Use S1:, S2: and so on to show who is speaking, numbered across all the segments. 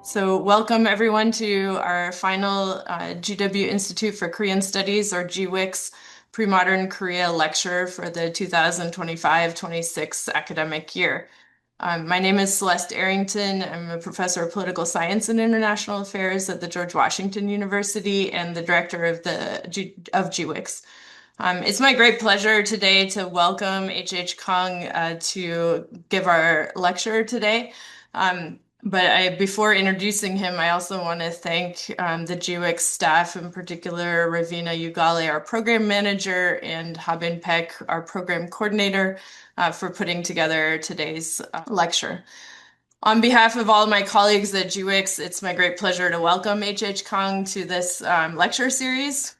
S1: So welcome everyone to our final GW Institute for Korean Studies, or GWICS, Premodern Korea lecture for the 2025-26 academic year. My name is Celeste Arrington. I'm a professor of political science and international affairs at the George Washington University and the director of GWICS. It's my great pleasure today to welcome H.H. Kang to give our lecture today. But before introducing him, I also want to thank the GWIC staff, in particular Ravina Ugale, our program manager, and Habin Peck, our program coordinator, for putting together today's lecture. On behalf of all of my colleagues at GWICS, it's my great pleasure to welcome H.H. Kang to this lecture series.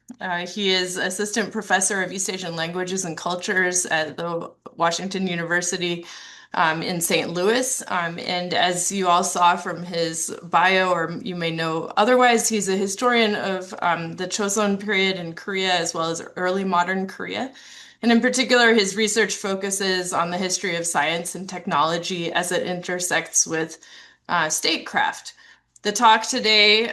S1: He is Assistant Professor of East Asian Languages and Cultures at the Washington University in St. Louis. And as you all saw from his bio, or you may know otherwise, he's a historian of the Chosŏn period in Korea, as well as early modern Korea. And in particular, his research focuses on the history of science and technology as it intersects with statecraft. The talk today,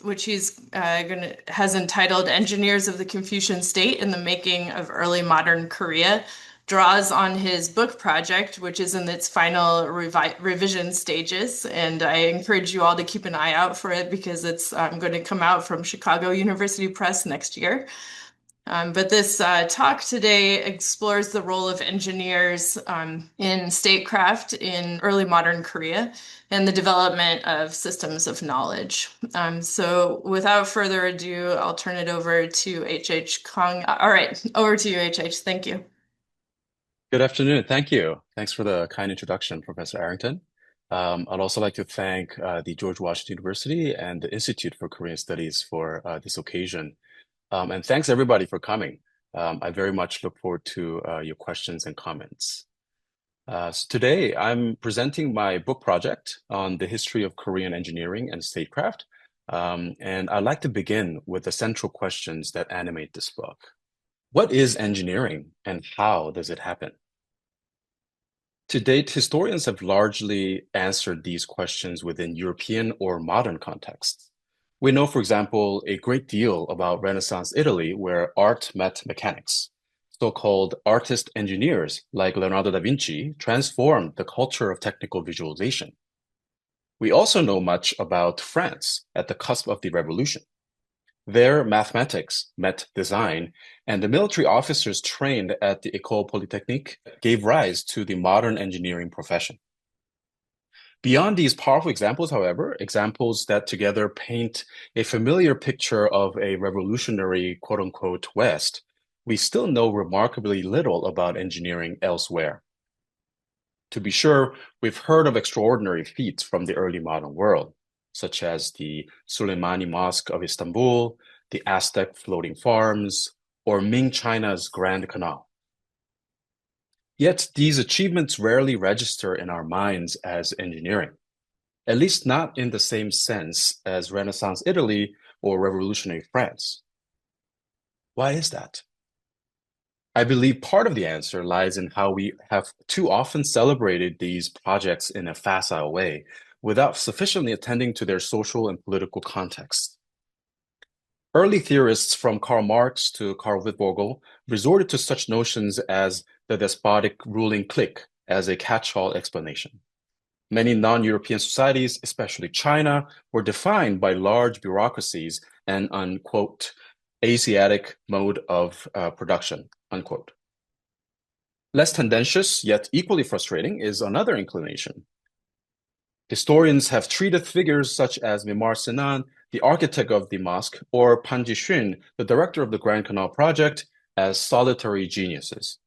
S1: which has entitled "Engineers of the Confucian State in the Making of Early Modern Korea," draws on his book project, which is in its final revision stages. And I encourage you all to keep an eye out for it because it's going to come out from Chicago University Press next year. But this talk today explores the role of engineers in statecraft in early modern Korea and the development of systems of knowledge. So without further ado, I'll turn it over to H.H. Kang. All right, over to you, H.H. Thank you.
S2: Good afternoon. Thank you. Thanks for the kind introduction, Professor Arrington. I'd also like to thank the George Washington University and the Institute for Korean Studies for this occasion. And thanks everybody for coming. I very much look forward to your questions and comments. So today I'm presenting my book project on the history of Korean engineering and statecraft. And I'd like to begin with the central questions that animate this book. What is engineering and how does it happen? To date, historians have largely answered these questions within European or modern contexts. We know, for example, a great deal about Renaissance Italy, where art met mechanics. So-called artist engineers like Leonardo da Vinci transformed the culture of technical visualization. We also know much about France at the cusp of the revolution. There, mathematics met design, and the military officers trained at the École Polytechnique gave rise to the modern engineering profession. Beyond these powerful examples, however, examples that together paint a familiar picture of a revolutionary quote-unquote West, we still know remarkably little about engineering elsewhere. To be sure, we've heard of extraordinary feats from the early modern world, such as the Soleimani Mosque of Istanbul, the Aztec floating farms, or Ming China's Grand Canal. Yet these achievements rarely register in our minds as engineering, at least not in the same sense as Renaissance Italy or revolutionary France. Why is that? I believe part of the answer lies in how we have too often celebrated these projects in a facile way, without sufficiently attending to their social and political context. Early theorists from Karl Marx to Karl Wittbogel resorted to such notions as the despotic ruling clique as a catch-all explanation. Many non-European societies, especially China, were defined by large bureaucracies and an, quote, Asiatic mode of production, unquote. Less tendentious, yet equally frustrating, is another inclination. Historians have treated figures such as Mimar Sinan, the architect of the mosque, or Pan Jixun, the director of the Grand Canal Project, as solitary geniuses.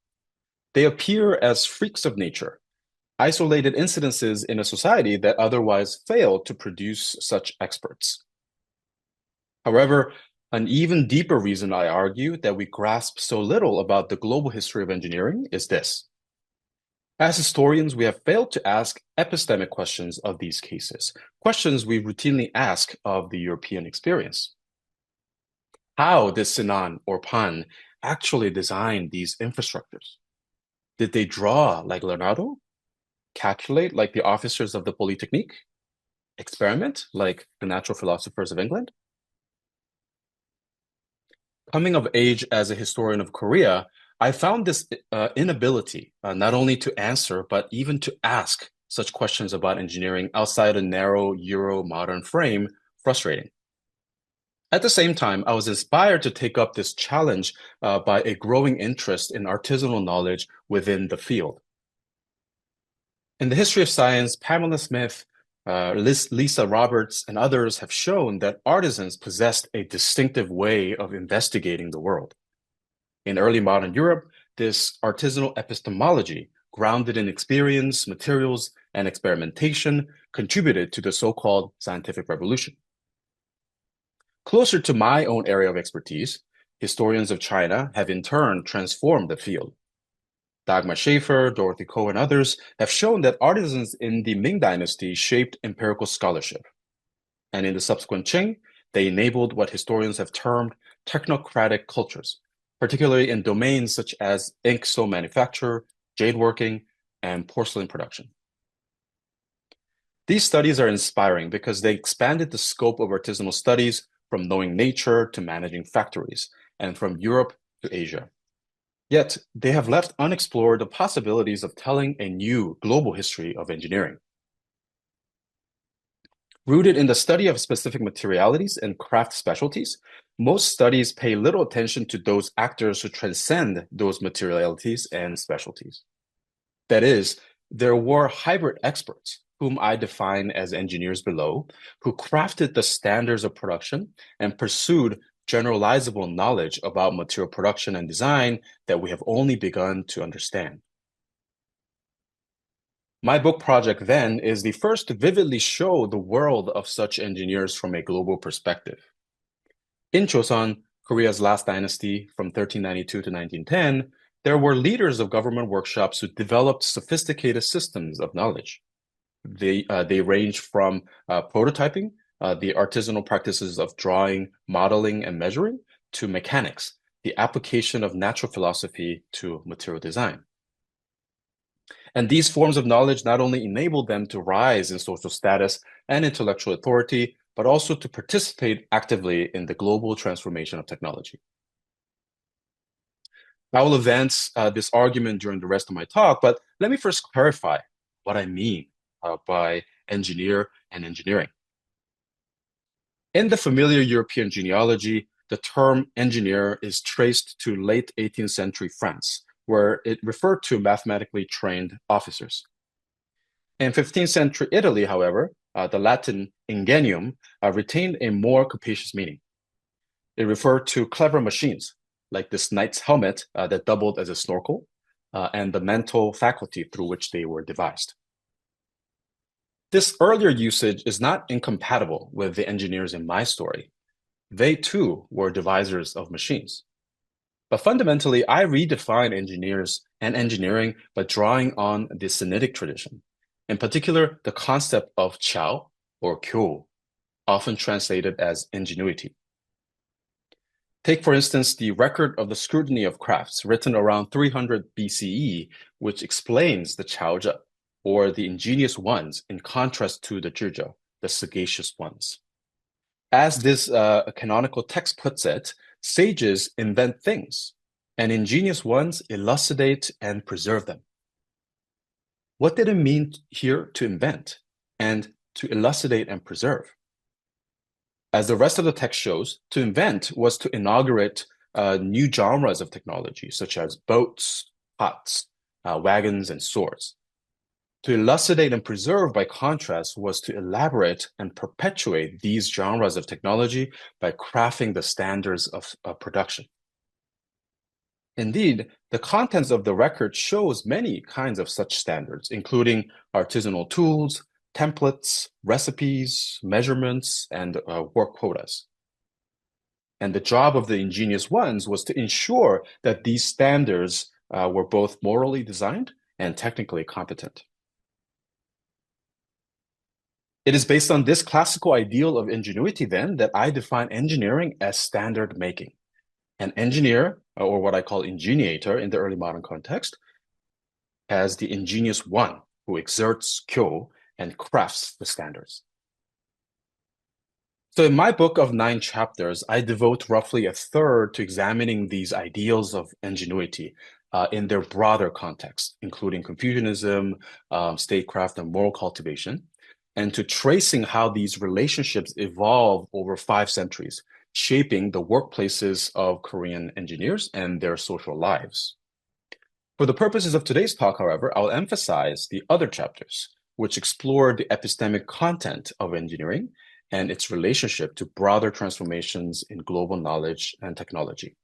S2: They appear as freaks of nature, isolated incidences in a society that otherwise failed to produce such experts. However, an even deeper reason, I argue, that we grasp so little about the global history of engineering is this. As historians, we have failed to ask epistemic questions of these cases, questions we routinely ask of the European experience. How did Sinan or Pan actually design these infrastructures? Did they draw like Leonardo? Calculate like the officers of the Polytechnique? Experiment, like the natural philosophers of England? Coming of age as a historian of Korea, I found this inability not only to answer, but even to ask such questions about engineering outside a narrow Euro-modern frame frustrating. At the same time, I was inspired to take up this challenge by a growing interest in artisanal knowledge within the field. In the history of science, Pamela Smith, Lisa Roberts, and others have shown that artisans possessed a distinctive way of investigating the world. In early modern Europe, this artisanal epistemology, grounded in experience, materials, and experimentation, contributed to the so-called scientific revolution. Closer to my own area of expertise, historians of China have in turn transformed the field. Dagmar Schaefer, Dorothy Coe, and others have shown that artisans in the Ming Dynasty shaped empirical scholarship. And in the subsequent Qing, they enabled what historians have termed technocratic cultures, particularly in domains such as ink stone manufacture, jade working, and porcelain production. These studies are inspiring because they expanded the scope of artisanal studies from knowing nature to managing factories, and from Europe to Asia. Yet, they have left unexplored the possibilities of telling a new global history of engineering. Rooted in the study of specific materialities and craft specialties, most studies pay little attention to those actors who transcend those materialities and specialties. That is, there were hybrid experts, whom I define as engineers below, who crafted the standards of production and pursued generalizable knowledge about material production and design that we have only begun to understand. My book project then is the first to vividly show the world of such engineers from a global perspective. In Chosŏn, Korea's last dynasty from 1392 to 1910, there were leaders of government workshops who developed sophisticated systems of knowledge. They range from prototyping, the artisanal practices of drawing, modeling, and measuring, to mechanics, the application of natural philosophy to material design. And these forms of knowledge not only enabled them to rise in social status and intellectual authority, but also to participate actively in the global transformation of technology. I will advance this argument during the rest of my talk, but let me first clarify what I mean by engineer and engineering. In the familiar European genealogy, the term engineer is traced to late 18th century France, where it referred to mathematically trained officers. In 15th century Italy, however, the Latin ingenium retained a more capacious meaning. It referred to clever machines, like this knight's helmet that doubled as a snorkel, and the mental faculty through which they were devised. This earlier usage is not incompatible with the engineers in my story. They too were devisers of machines. But fundamentally, I redefine engineers and engineering by drawing on the Sinitic tradition, in particular, the concept of chao or kyo, often translated as ingenuity. Take, for instance, the record of the scrutiny of crafts written around 300 BCE, which explains the chaozhe, or the ingenious ones, in contrast to the zhizhe, the sagacious ones. As this canonical text puts it, sages invent things, and ingenious ones elucidate and preserve them. What did it mean here to invent and to elucidate and preserve? As the rest of the text shows, to invent was to inaugurate new genres of technology, such as boats, pots, wagons, and swords. To elucidate and preserve, by contrast, was to elaborate and perpetuate these genres of technology by crafting the standards of production. Indeed, the contents of the record shows many kinds of such standards, including artisanal tools, templates, recipes, measurements, and work quotas. And the job of the ingenious ones was to ensure that these standards were both morally designed and technically competent. It is based on this classical ideal of ingenuity, then, that I define engineering as standard making. An engineer, or what I call ingeniator in the early modern context, as the ingenious one who exerts kyo and crafts the standards. So in my book of 9 chapters, I devote roughly a third to examining these ideals of ingenuity in their broader context, including Confucianism, statecraft, and moral cultivation, and to tracing how these relationships evolve over 5 centuries, shaping the workplaces of Korean engineers and their social lives. For the purposes of today's talk, however, I'll emphasize the other chapters, which explore the epistemic content of engineering and its relationship to broader transformations in global knowledge and technology.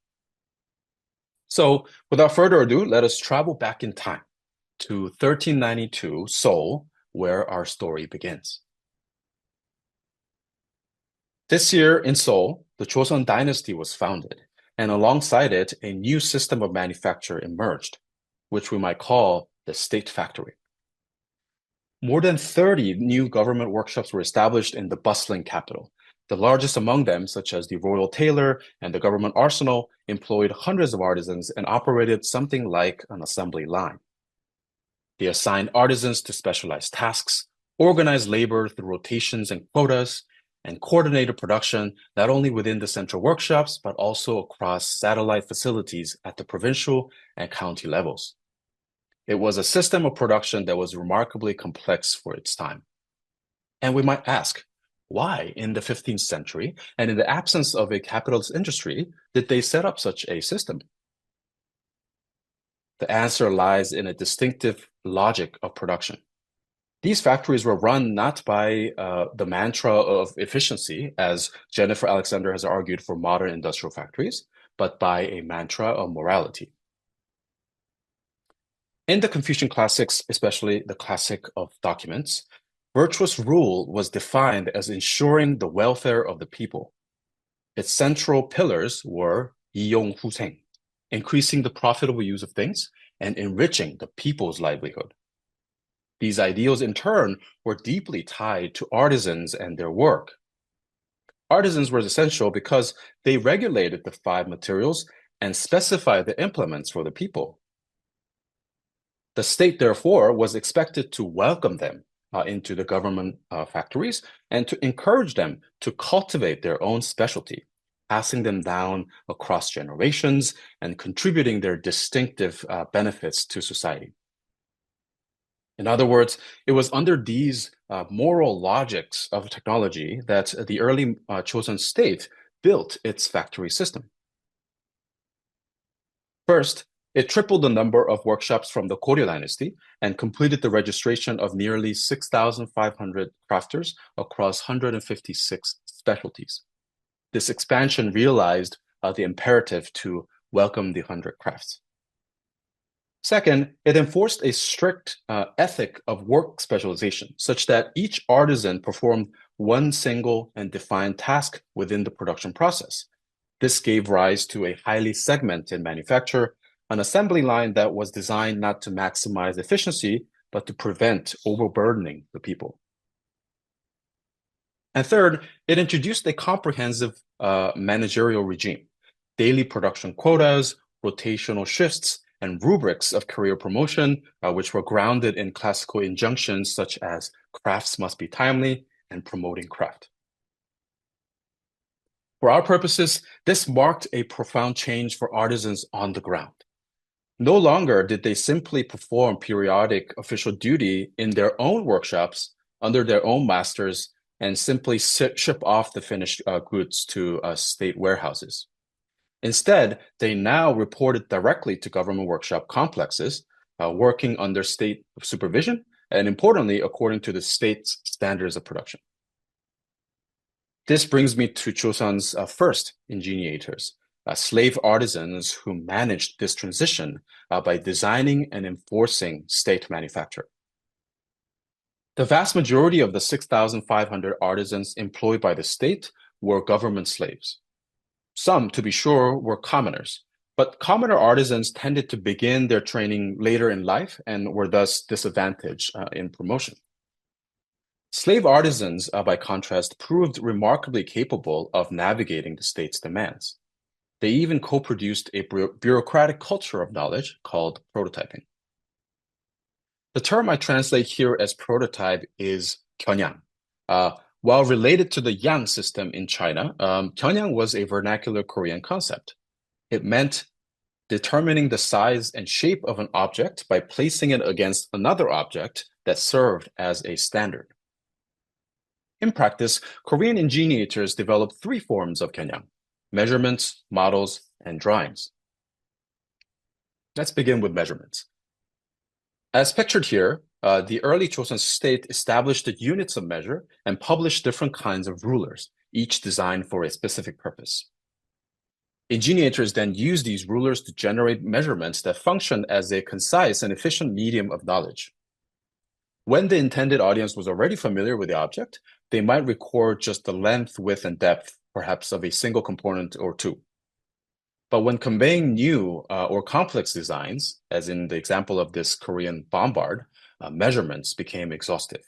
S2: So, without further ado, let us travel back in time to 1392 Seoul, where our story begins. This year in Seoul, the Joseon dynasty was founded, and alongside it, a new system of manufacture emerged, which we might call the state factory. More than 30 new government workshops were established in the bustling capital. The largest among them, such as the Royal Tailor and the government arsenal, employed hundreds of artisans and operated something like an assembly line. They assigned artisans to specialized tasks, organized labor through rotations and quotas, and coordinated production not only within the central workshops, but also across satellite facilities at the provincial and county levels. It was a system of production that was remarkably complex for its time. And we might ask, why in the 15th century and in the absence of a capitalist industry did they set up such a system? The answer lies in a distinctive logic of production. These factories were run not by the mantra of efficiency, as Jennifer Alexander has argued for modern industrial factories, but by a mantra of morality. In the Confucian classics, especially the classic of documents, virtuous rule was defined as ensuring the welfare of the people. Its central pillars were 이용후생, increasing the profitable use of things and enriching the people's livelihood. These ideals, in turn, were deeply tied to artisans and their work. Artisans were essential because they regulated the 5 materials and specified the implements for the people. The state, therefore, was expected to welcome them into the government factories and to encourage them to cultivate their own specialty, passing them down across generations and contributing their distinctive benefits to society. In other words, it was under these moral logics of technology that the early Joseon state built its factory system. First, it tripled the number of workshops from the Korea dynasty and completed the registration of nearly 6,500 crafters across 156 specialties. This expansion realized the imperative to welcome the 100 crafts. Second, it enforced a strict ethic of work specialization, such that each artisan performed one single and defined task within the production process. This gave rise to a highly segmented manufacture, an assembly line that was designed not to maximize efficiency, but to prevent overburdening the people. And third, it introduced a comprehensive managerial regime, daily production quotas, rotational shifts, and rubrics of career promotion, which were grounded in classical injunctions such as crafts must be timely and promoting craft. For our purposes, this marked a profound change for artisans on the ground. No longer did they simply perform periodic official duty in their own workshops under their own masters and simply ship off the finished goods to state warehouses. Instead, they now reported directly to government workshop complexes, working under state supervision, and importantly, according to the state's standards of production. This brings me to Joseon's first ingeniators, slave artisans who managed this transition by designing and enforcing state manufacture. The vast majority of the 6,500 artisans employed by the state were government slaves. Some, to be sure, were commoners, but commoner artisans tended to begin their training later in life and were thus disadvantaged in promotion. Slave artisans, by contrast, proved remarkably capable of navigating the state's demands. They even co-produced a bureaucratic culture of knowledge called prototyping. The term I translate here as prototype is gyeongyang, While related to the yang system in China, Pyongyang was a vernacular Korean concept. It meant determining the size and shape of an object by placing it against another object that served as a standard. In practice, Korean ingeniators developed three forms of Pyongyang: measurements, models, and drawings. Let's begin with measurements. As pictured here, the early Joseon state established the units of measure and published different kinds of rulers, each designed for a specific purpose. Ingeniators then used these rulers to generate measurements that function as a concise and efficient medium of knowledge. When the intended audience was already familiar with the object, they might record just the length, width, and depth, perhaps of a single component or two. But when conveying new or complex designs, as in the example of this Korean bombard, measurements became exhaustive.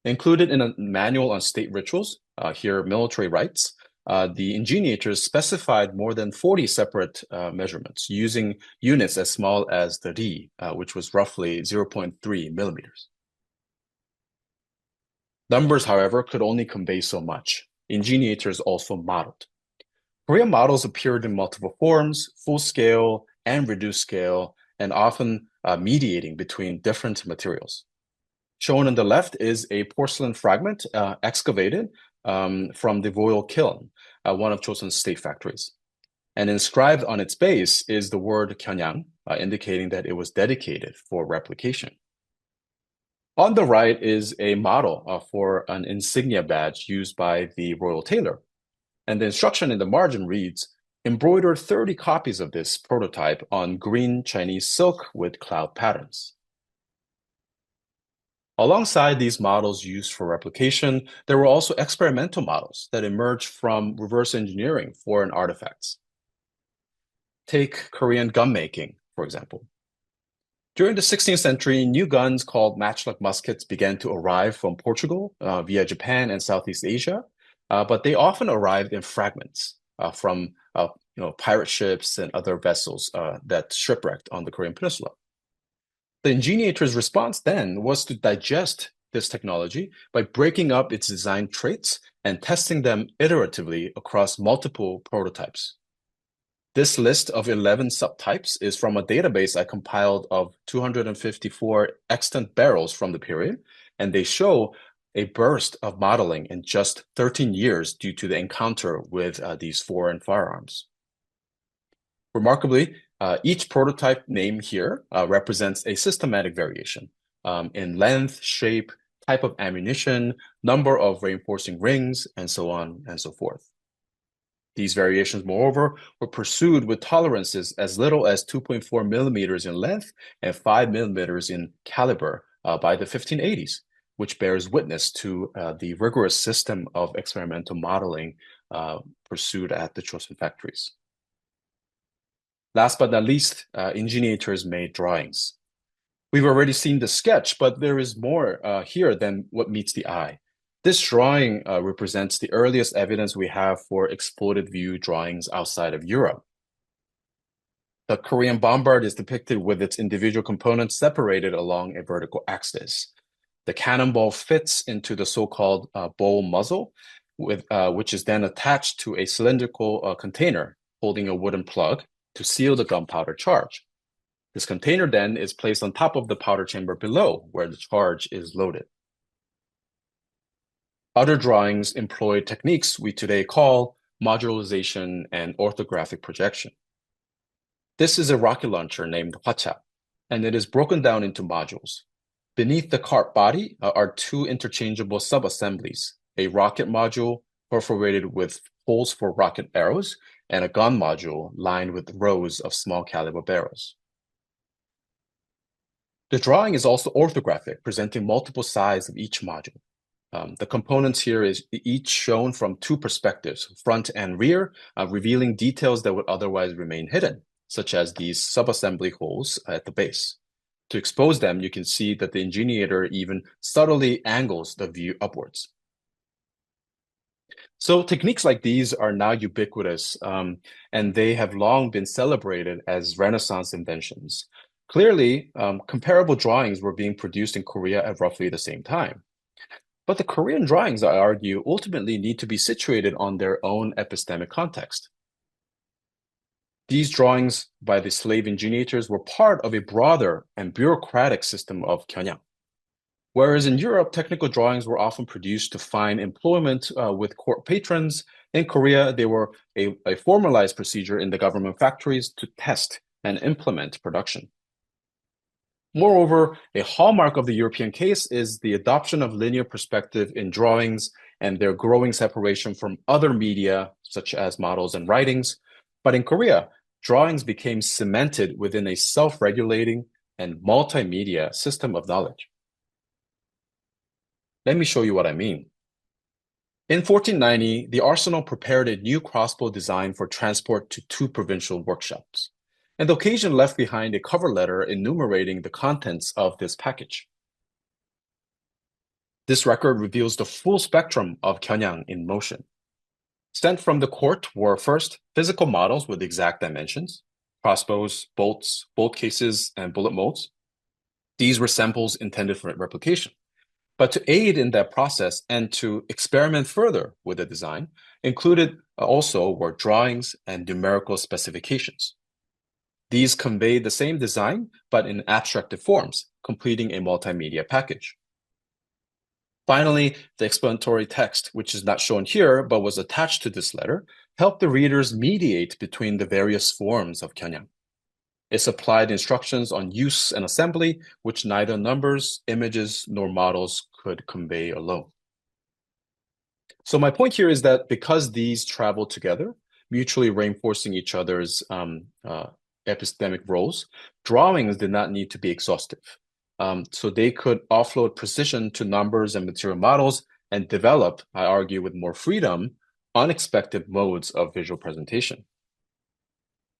S2: Included in a manual on state rituals, here military rites, the ingeniators specified more than 40 separate measurements using units as small as the ri, which was roughly 0.3 millimeters. Numbers, however, could only convey so much. Ingeniators also modeled. Korean models appeared in multiple forms, full scale and reduced scale, and often mediating between different materials. Shown on the left is a porcelain fragment excavated from the royal kiln, one of Joseon's state factories. And inscribed on its base is the word Pyongyang, indicating that it was dedicated for replication. On the right is a model for an insignia badge used by the royal tailor. And the instruction in the margin reads, embroider 30 copies of this prototype on green Chinese silk with cloud patterns. Alongside these models used for replication, there were also experimental models that emerged from reverse engineering foreign artifacts. Take Korean gun making, for example. During the 16th century, new guns called matchlock muskets began to arrive from Portugal via Japan and Southeast Asia, but they often arrived in fragments from pirate ships and other vessels that shipwrecked on the Korean Peninsula. The ingeniator's response then was to digest this technology by breaking up its design traits and testing them iteratively across multiple prototypes. This list of 11 subtypes is from a database I compiled of 254 extant barrels from the period, and they show a burst of modeling in just 13 years due to the encounter with these foreign firearms. Remarkably, each prototype name here represents a systematic variation in length, shape, type of ammunition, number of reinforcing rings, and so on and so forth. These variations, moreover, were pursued with tolerances as little as 2.4 millimeters in length and 5 millimeters in caliber by the 1580s, which bears witness to the rigorous system of experimental modeling pursued at the Chosŏn factories. Last but not least, ingeniators made drawings. We've already seen the sketch, but there is more here than what meets the eye. This drawing represents the earliest evidence we have for exploded view drawings outside of Europe. The Korean bombard is depicted with its individual components separated along a vertical axis. The cannonball fits into the so-called bowl muzzle, which is then attached to a cylindrical container holding a wooden plug to seal the gunpowder charge. This container then is placed on top of the powder chamber below, where the charge is loaded. Other drawings employ techniques we today call modularization and orthographic projection. This is a rocket launcher named Hwacha, and it is broken down into modules. Beneath the cart body are two interchangeable sub-assemblies, a rocket module perforated with holes for rocket arrows, and a gun module lined with rows of small caliber barrels. The drawing is also orthographic, presenting multiple sides of each module. The components here is each shown from two perspectives, front and rear, revealing details that would otherwise remain hidden, such as these sub-assembly holes at the base. To expose them, you can see that the ingeniator even subtly angles the view upwards. So techniques like these are now ubiquitous, and they have long been celebrated as Renaissance inventions. Clearly, comparable drawings were being produced in Korea at roughly the same time. But the Korean drawings, I argue, ultimately need to be situated on their own epistemic context. These drawings by the slave ingeniators were part of a broader and bureaucratic system of gyeongyang. Whereas in Europe, technical drawings were often produced to find employment with court patrons. In Korea, they were a formalized procedure in the government factories to test and implement production. Moreover, a hallmark of the European case is the adoption of linear perspective in drawings and their growing separation from other media, such as models and writings. But in Korea, drawings became cemented within a self-regulating and multimedia system of knowledge. Let me show you what I mean. In 1490, the arsenal prepared a new crossbow design for transport to two provincial workshops, and the occasion left behind a cover letter enumerating the contents of this package. This record reveals the full spectrum of gyeongyang in motion. Sent from the court were first physical models with exact dimensions, crossbows, bolts, bolt cases, and bullet molds. These were samples intended for replication. But to aid in that process and to experiment further with the design, included also were drawings and numerical specifications. These conveyed the same design, but in abstracted forms, completing a multimedia package. Finally, the explanatory text, which is not shown here, but was attached to this letter, helped the readers mediate between the various forms of gyeongyang. It supplied instructions on use and assembly, which neither numbers, images, nor models could convey alone. So my point here is that because these travel together, mutually reinforcing each other's epistemic roles, drawings did not need to be exhaustive. So they could offload precision to numbers and material models and develop, I argue, with more freedom, unexpected modes of visual presentation.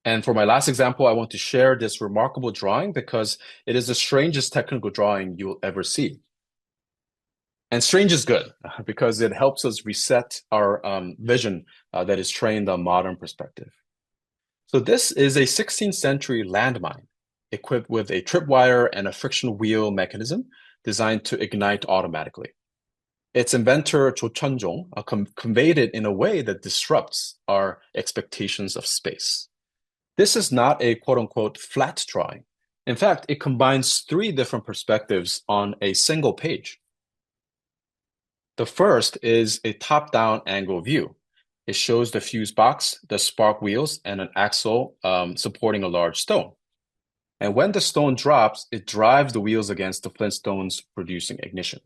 S2: And for my last example, I want to share this remarkable drawing because it is the strangest technical drawing you'll ever see. And strange is good because it helps us reset our vision that is trained on modern perspective. So this is a 16th century landmine equipped with a tripwire and a friction wheel mechanism designed to ignite automatically. Its inventor, Chosŏn conveyed it in a way that disrupts our expectations of space. This is not a quote-unquote flat drawing. In fact, it combines three different perspectives on a single page. The first is a top-down angle view. It shows the fuse box, the spark wheels, and an axle supporting a large stone. And when the stone drops, it drives the wheels against the flint stones, producing ignition.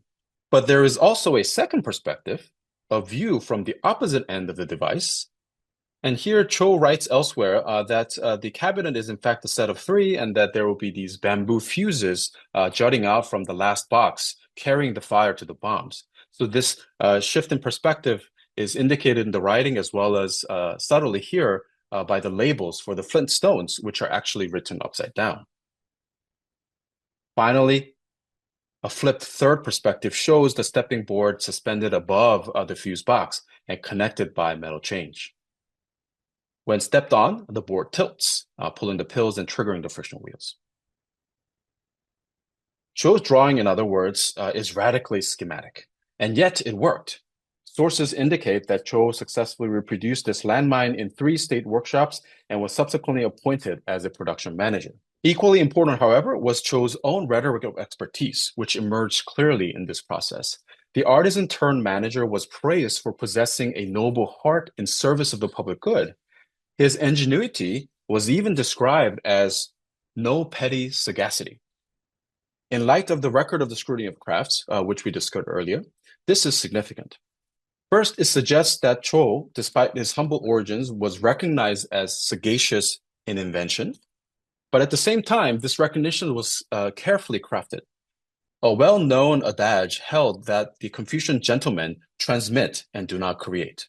S2: But there is also a second perspective, a view from the opposite end of the device. And here, Cho writes elsewhere that the cabinet is in fact a set of three and that there will be these bamboo fuses jutting out from the last box, carrying the fire to the bombs. So this shift in perspective is indicated in the writing as well as subtly here by the labels for the flint stones, which are actually written upside down. Finally, a flipped third perspective shows the stepping board suspended above the fuse box and connected by metal chains. When stepped on, the board tilts, pulling the pills and triggering the friction wheels. Cho's drawing, in other words, is radically schematic, and yet it worked. Sources indicate that Cho successfully reproduced this landmine in 3 state workshops and was subsequently appointed as a production manager. Equally important, however, was Cho's own rhetoric of expertise, which emerged clearly in this process. The artisan turned manager was praised for possessing a noble heart in service of the public good. His ingenuity was even described as no petty sagacity. In light of the record of the scrutiny of crafts, which we discussed earlier, this is significant. First, it suggests that Cho, despite his humble origins, was recognized as sagacious in invention, but at the same time, this recognition was carefully crafted. A well-known adage held that the Confucian gentlemen transmit and do not create.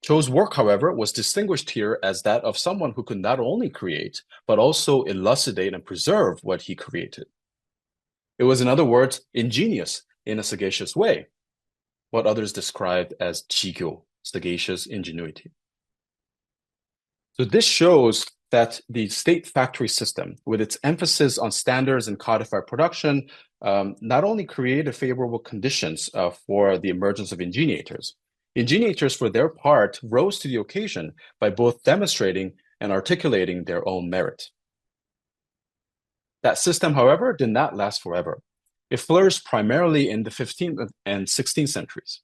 S2: Cho's work, however, was distinguished here as that of someone who could not only create, but also elucidate and preserve what he created. It was, in other words, ingenious in a sagacious way, what others described as jigyo, sagacious ingenuity. So this shows that the state factory system, with its emphasis on standards and codified production, not only created favorable conditions for the emergence of ingeniators. Ingeniators, for their part, rose to the occasion by both demonstrating and articulating their own merit. That system, however, did not last forever. It flourished primarily in the 15th and 16th centuries.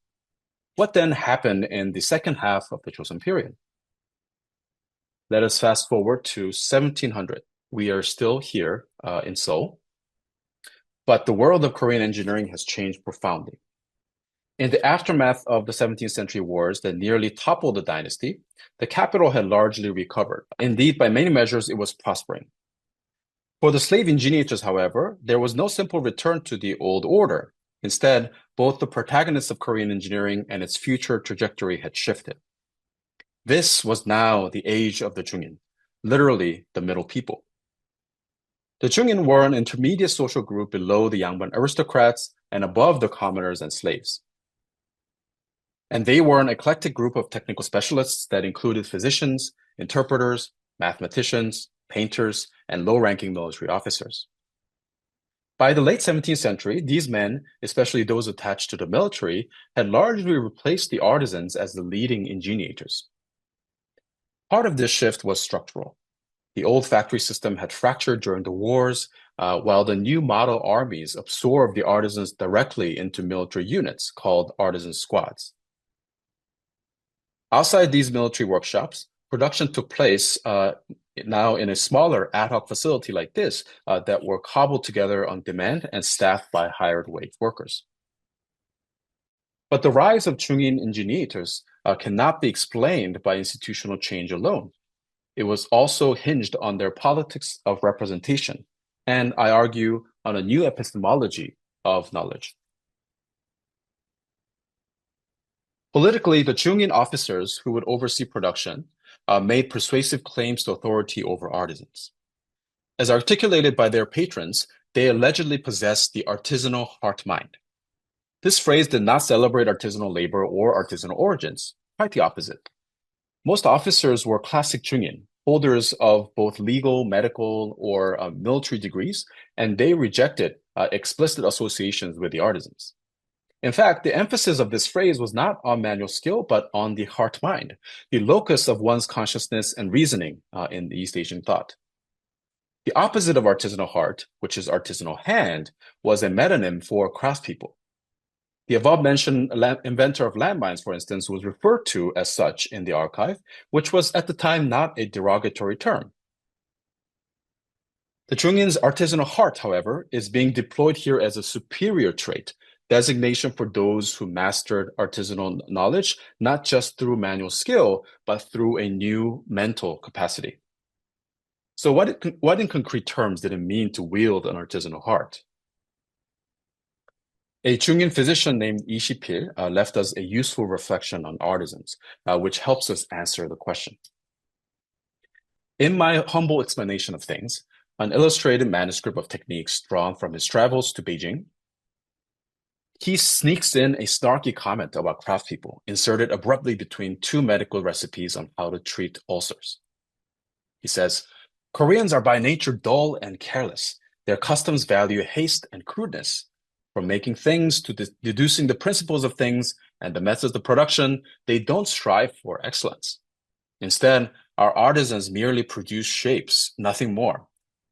S2: What then happened in the second half of the Joseon period? Let us fast forward to 1700. We are still here in Seoul, but the world of Korean engineering has changed profoundly. In the aftermath of the 17th century wars that nearly toppled the dynasty, the capital had largely recovered. Indeed, by many measures, it was prospering. For the slave ingeniators, however, there was no simple return to the old order. Instead, both the protagonists of Korean engineering and its future trajectory had shifted. This was now the age of the chungin, literally the middle people. The chungin were an intermediate social group below the yangban aristocrats and above the commoners and slaves. And they were an eclectic group of technical specialists that included physicians, interpreters, mathematicians, painters, and low-ranking military officers. By the late 17th century, these men, especially those attached to the military, had largely replaced the artisans as the leading ingeniators. Part of this shift was structural. The old factory system had fractured during the wars, while the new model armies absorbed the artisans directly into military units called artisan squads. Outside these military workshops, production took place now in a smaller ad hoc facility like this that were cobbled together on demand and staffed by hired wage workers. But the rise of chungin ingeniators cannot be explained by institutional change alone. It was also hinged on their politics of representation, and I argue on a new epistemology of knowledge. Politically, the chungin officers who would oversee production made persuasive claims to authority over artisans. As articulated by their patrons, they allegedly possessed the artisanal heart-mind. This phrase did not celebrate artisanal labor or artisanal origins, quite the opposite. Most officers were classic chungin, holders of both legal, medical, or military degrees, and they rejected explicit associations with the artisans. In fact, the emphasis of this phrase was not on manual skill, but on the heart-mind, the locus of one's consciousness and reasoning in East Asian thought. The opposite of artisanal heart, which is artisanal hand, was a metonym for craftspeople. The above-mentioned inventor of landmines, for instance, was referred to as such in the archive, which was at the time not a derogatory term. The chungin's artisanal heart, however, is being deployed here as a superior trait, designation for those who mastered artisanal knowledge, not just through manual skill, but through a new mental capacity. So what in concrete terms did it mean to wield an artisanal heart? A chungin physician named Lee Shi-pil left us a useful reflection on artisans, which helps us answer the question. In my humble explanation of things, an illustrated manuscript of techniques drawn from his travels to Beijing, he sneaks in a snarky comment about craftspeople, inserted abruptly between two medical recipes on how to treat ulcers. He says, Koreans are by nature dull and careless. Their customs value haste and crudeness. From making things to deducing the principles of things and the methods of production, they don't strive for excellence. Instead, our artisans merely produce shapes, nothing more.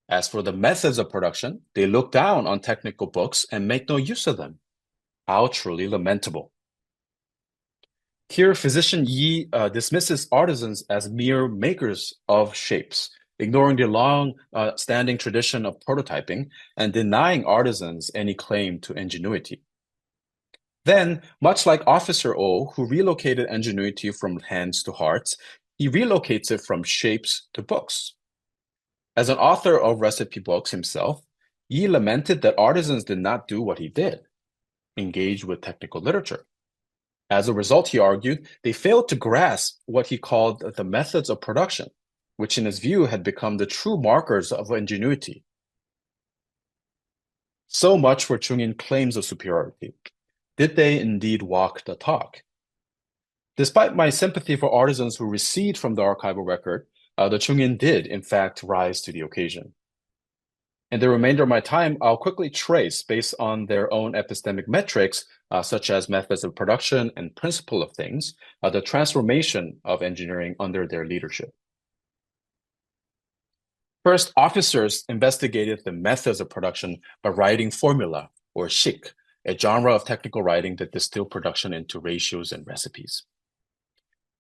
S2: As for the methods of production, they look down on technical books and make no use of them. How truly lamentable. Here, physician Yi dismisses artisans as mere makers of shapes, ignoring the long-standing tradition of prototyping and denying artisans any claim to ingenuity. Then, much like Officer O, who relocated ingenuity from hands to hearts, he relocates it from shapes to books. As an author of recipe books himself, Yi lamented that artisans did not do what he did, engage with technical literature. As a result, he argued, they failed to grasp what he called the methods of production, which in his view had become the true markers of ingenuity. So much for chungin claims of superiority. Did they indeed walk the talk? Despite my sympathy for artisans who recede from the archival record, the chungin did, in fact, rise to the occasion. In the remainder of my time, I'll quickly trace, based on their own epistemic metrics, such as methods of production and principle of things, the transformation of engineering under their leadership. First, officers investigated the methods of production by writing formula, or shik, a genre of technical writing that distilled production into ratios and recipes.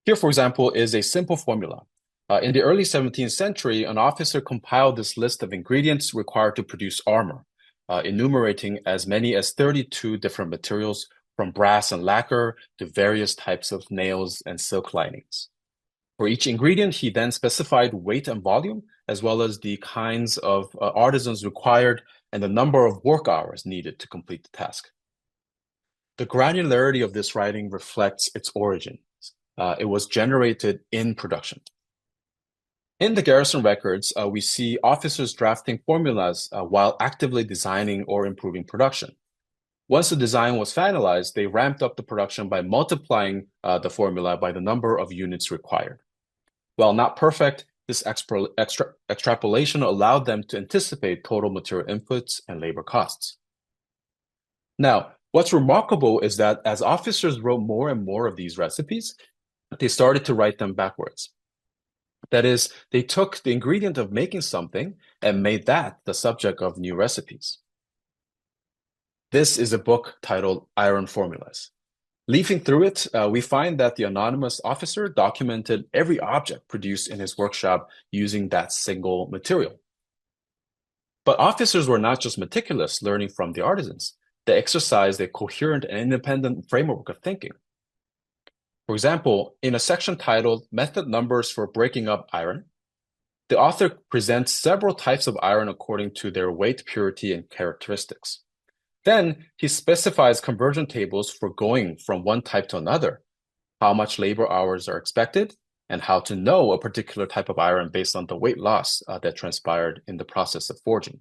S2: Here, for example, is a simple formula. In the early 17th century, an officer compiled this list of ingredients required to produce armor, enumerating as many as 32 different materials, from brass and lacquer to various types of nails and silk linings. For each ingredient, he then specified weight and volume, as well as the kinds of artisans required and the number of work hours needed to complete the task. The granularity of this writing reflects its origin. It was generated in production. In the garrison records, we see officers drafting formulas while actively designing or improving production. Once the design was finalized, they ramped up the production by multiplying the formula by the number of units required. While not perfect, this extrapolation allowed them to anticipate total material inputs and labor costs. Now, what's remarkable is that as officers wrote more and more of these recipes, they started to write them backwards. That is, they took the ingredient of making something and made that the subject of new recipes. This is a book titled Iron Formulas. Leafing through it, we find that the anonymous officer documented every object produced in his workshop using that single material. But officers were not just meticulous, learning from the artisans. They exercised a coherent and independent framework of thinking. For example, in a section titled Method Numbers for Breaking Up Iron, the author presents several types of iron according to their weight, purity, and characteristics. Then he specifies conversion tables for going from one type to another, how much labor hours are expected, and how to know a particular type of iron based on the weight loss that transpired in the process of forging.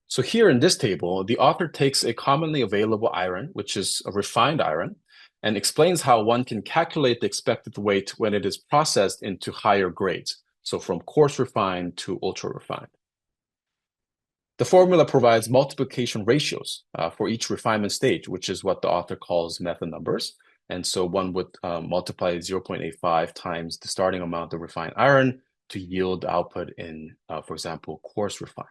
S2: So here in this table, the author takes a commonly available iron, which is a refined iron, and explains how one can calculate the expected weight when it is processed into higher grades, so from coarse refined to ultra refined. The formula provides multiplication ratios for each refinement stage, which is what the author calls method numbers. And so one would multiply 0.85 times the starting amount of refined iron to yield output in, for example, coarse refined.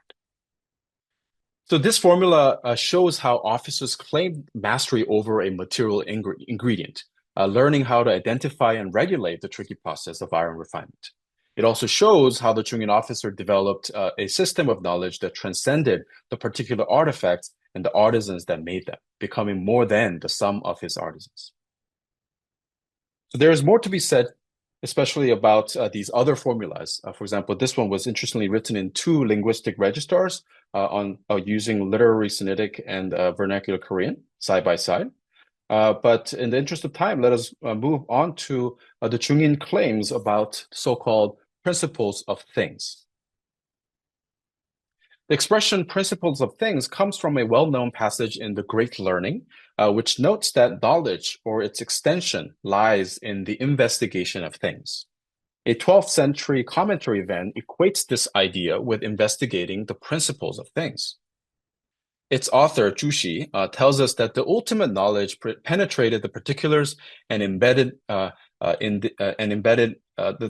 S2: So this formula shows how officers claim mastery over a material ingredient, learning how to identify and regulate the tricky process of iron refinement. It also shows how the chungin officer developed a system of knowledge that transcended the particular artifacts and the artisans that made them, becoming more than the sum of his artisans. So there is more to be said, especially about these other formulas. For example, this one was interestingly written in 2 linguistic registers on using literary Sinitic and vernacular Korean side by side. But in the interest of time, let us move on to the chungin claims about so-called principles of things. The expression principles of things comes from a well-known passage in the Great Learning, which notes that knowledge or its extension lies in the investigation of things. A 12th century commentary then equates this idea with investigating the principles of things. Its author, Zhu Xi, tells us that the ultimate knowledge penetrated the particulars and embedded the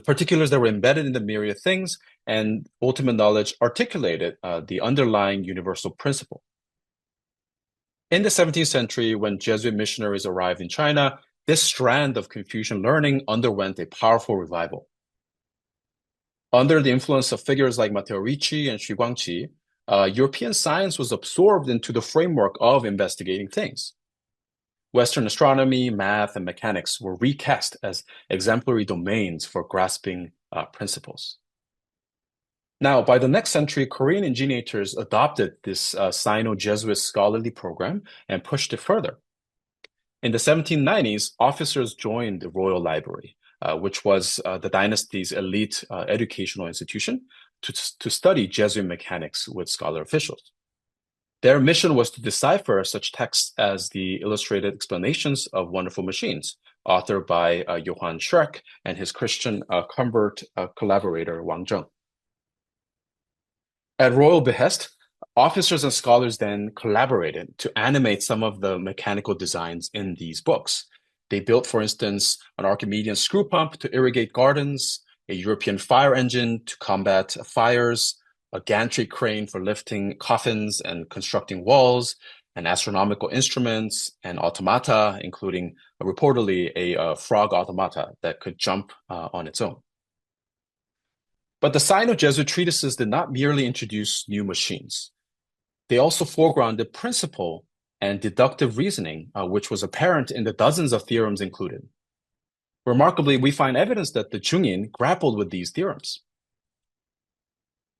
S2: particulars that were embedded in the myriad things, and ultimate knowledge articulated the underlying universal principle. In the 17th century, when Jesuit missionaries arrived in China, this strand of Confucian learning underwent a powerful revival. Under the influence of figures like Matteo Ricci and Xu Guangqi, European science was absorbed into the framework of investigating things. Western astronomy, math, and mechanics were recast as exemplary domains for grasping principles. Now, by the next century, Korean ingeniators adopted this Sino-Jesuit scholarly program and pushed it further. In the 1790s, officers joined the Royal Library, which was the dynasty's elite educational institution, to study Jesuit mechanics with scholar officials. Their mission was to decipher such texts as the illustrated explanations of wonderful machines, authored by Johann Schreck and his Christian convert collaborator Wang Zheng. At royal behest, officers and scholars then collaborated to animate some of the mechanical designs in these books. They built, for instance, an Archimedean screw pump to irrigate gardens, a European fire engine to combat fires, a gantry crane for lifting coffins and constructing walls, and astronomical instruments and automata, including reportedly a frog automata that could jump on its own. But the Sino-Jesuit treatises did not merely introduce new machines. They also foregrounded principle and deductive reasoning, which was apparent in the dozens of theorems included. Remarkably, we find evidence that the chungin grappled with these theorems.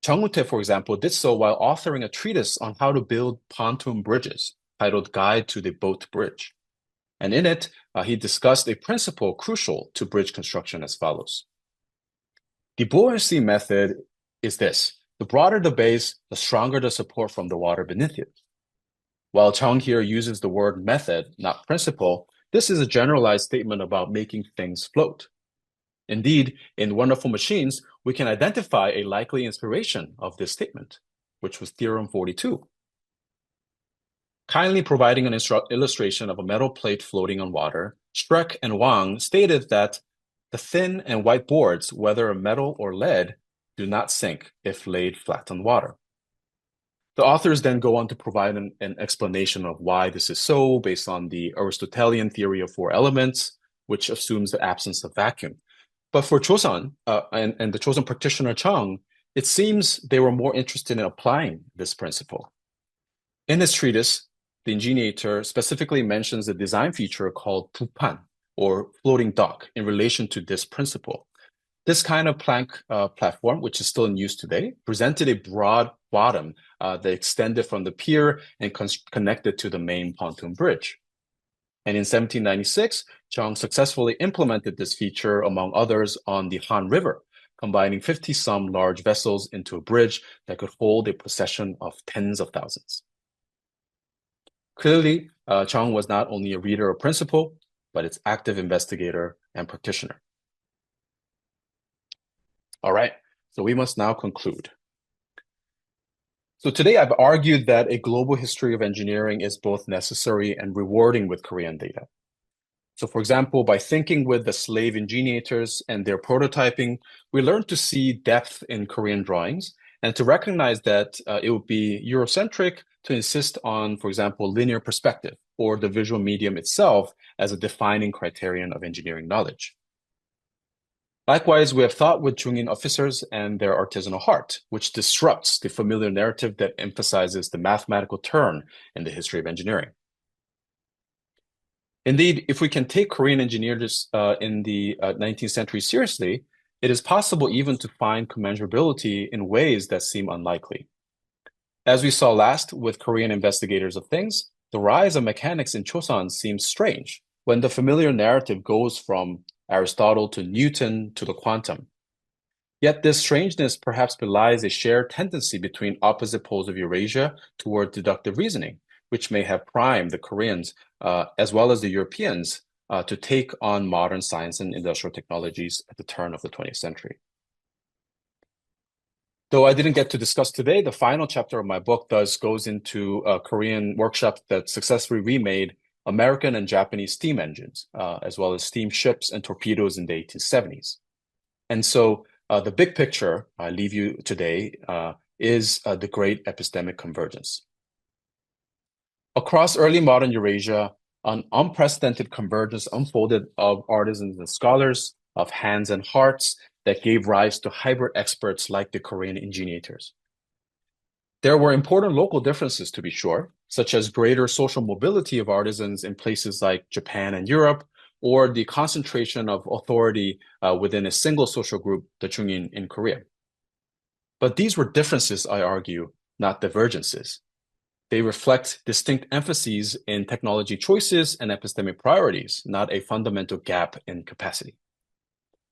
S2: Chung Woo-tae, for example, did so while authoring a treatise on how to build pontoon bridges, titled Guide to the Boat Bridge. And in it, he discussed a principle crucial to bridge construction as follows. The buoyancy method is this. The broader the base, the stronger the support from the water beneath it. While Chung here uses the word method, not principle, this is a generalized statement about making things float. Indeed, in Wonderful Machines, we can identify a likely inspiration of this statement, which was Theorem 42. Kindly providing an illustration of a metal plate floating on water, Schreck and Wang stated that the thin and white boards, whether metal or lead, do not sink if laid flat on water. The authors then go on to provide an explanation of why this is so based on the Aristotelian theory of four elements, which assumes the absence of vacuum. But for Chosŏn and the Chosŏn practitioner Chung, it seems they were more interested in applying this principle. In his treatise, the ingeniator specifically mentions a design feature called pupan, or floating dock, in relation to this principle. This kind of plank platform, which is still in use today, presented a broad bottom that extended from the pier and connected to the main pontoon bridge. And in 1796, Chung successfully implemented this feature, among others, on the Han River, combining 50-some large vessels into a bridge that could hold a procession of tens of thousands. Clearly, Chung was not only a reader of principle, but its active investigator and practitioner. All right, so we must now conclude. So today I've argued that a global history of engineering is both necessary and rewarding with Korean data. So for example, by thinking with the slave ingeniators and their prototyping, we learn to see depth in Korean drawings and to recognize that it would be Eurocentric to insist on, for example, linear perspective or the visual medium itself as a defining criterion of engineering knowledge. Likewise, we have thought with chungin officers and their artisanal heart, which disrupts the familiar narrative that emphasizes the mathematical turn in the history of engineering. Indeed, if we can take Korean engineers in the 19th century seriously, it is possible even to find commensurability in ways that seem unlikely. As we saw last with Korean investigators of things, the rise of mechanics in Chosŏn seems strange when the familiar narrative goes from Aristotle to Newton to the quantum. Yet this strangeness perhaps belies a shared tendency between opposite poles of Eurasia toward deductive reasoning, which may have primed the Koreans as well as the Europeans to take on modern science and industrial technologies at the turn of the 20th century. Though I didn't get to discuss today, the final chapter of my book goes into a Korean workshop that successfully remade American and Japanese steam engines, as well as steam ships and torpedoes in the 1870s. And so the big picture I leave you today is the great epistemic convergence. Across early modern Eurasia, an unprecedented convergence unfolded of artisans and scholars, of hands and hearts that gave rise to hybrid experts like the Korean ingeniators. There were important local differences, to be sure, such as greater social mobility of artisans in places like Japan and Europe, or the concentration of authority within a single social group, the chungin in Korea. But these were differences, I argue, not divergences. They reflect distinct emphases in technology choices and epistemic priorities, not a fundamental gap in capacity.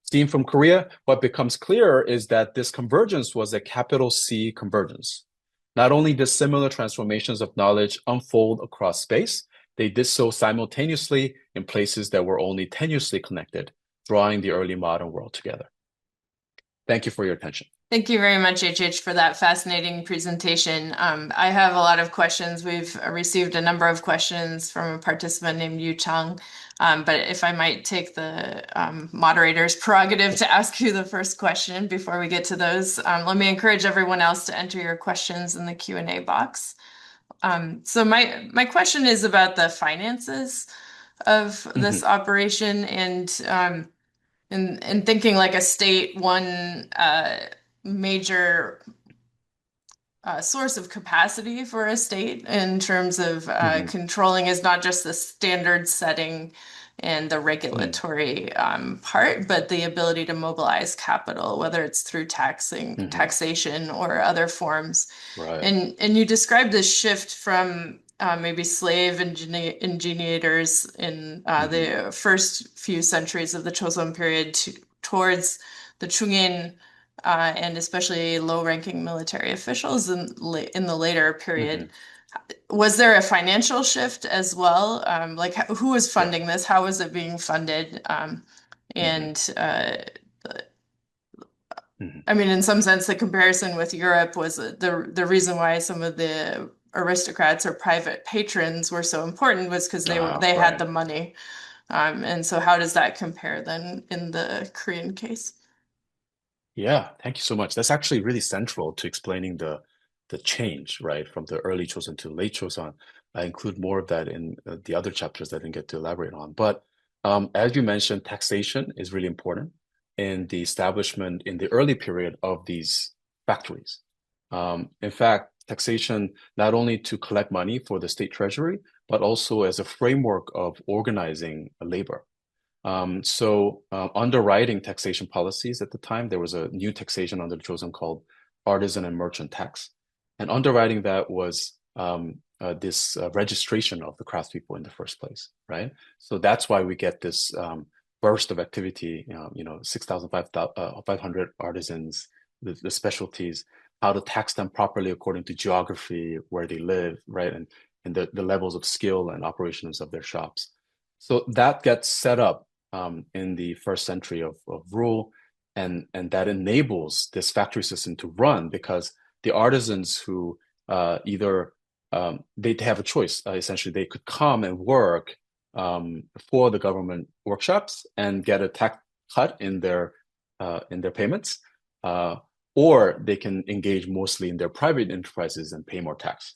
S2: Seen from Korea, what becomes clearer is that this convergence was a capital C convergence. Not only did similar transformations of knowledge unfold across space, They did so simultaneously in places that were only tenuously connected, drawing the early modern world together. Thank you for your attention.
S1: Thank you very much, HH, for that fascinating presentation. I have a lot of questions. We've received a number of questions from a participant named Yu Chang. But if I might take the moderator's prerogative to ask you the first question before we get to those, let me encourage everyone else to enter your questions in the Q&A box. So my question is about the finances of this
S2: Mhm,
S1: operation and thinking like a state, one major source of capacity for a state in terms of
S2: mhm,
S1: controlling is not just the standard setting and the
S2: mhm,
S1: regulatory part, but the ability to mobilize capital, whether it's through
S2: mhm.
S1: taxation or other forms.
S2: Right.
S1: And you described this shift from maybe slave ingeniators in
S2: Mhm,
S1: the first few centuries of the Chosŏn period towards the chungin and especially low-ranking military officials in the later period.
S2: mhm.
S1: Was there a financial shift as well? Like who was
S2: Yeah.
S1: funding this? How was it being funded?
S2: Mhm,
S1: And
S2: mhm.
S1: I mean, in some sense, the comparison with Europe was the reason why some of the aristocrats or private patrons were so important was because they had
S2: Right.
S1: the money. And so how does that compare then in the Korean case?
S2: Yeah, thank you so much. That's actually really central to explaining the change, right, from the early Chosun to late Chosun. I include more of that in the other chapters that I didn't get to elaborate on. But as you mentioned, taxation is really important in the establishment in the early period of these factories. In fact, taxation not only to collect money for the state treasury, but also as a framework of organizing labor. Underwriting taxation policies at the time, there was a new taxation under the Joseon called artisan and merchant tax. And underwriting that was this registration of the craftspeople in the first place, right? So that's why we get this burst of activity, 6,500 artisans, the specialties, how to tax them properly according to geography, where they live, right? And the levels of skill and operations of their shops. So that gets set up in the first century of rule, and that enables this factory system to run because the artisans who either they have a choice. Essentially, they could come and work for the government workshops and get a tax cut in their payments, uh, or they can engage mostly in their private enterprises and pay more tax.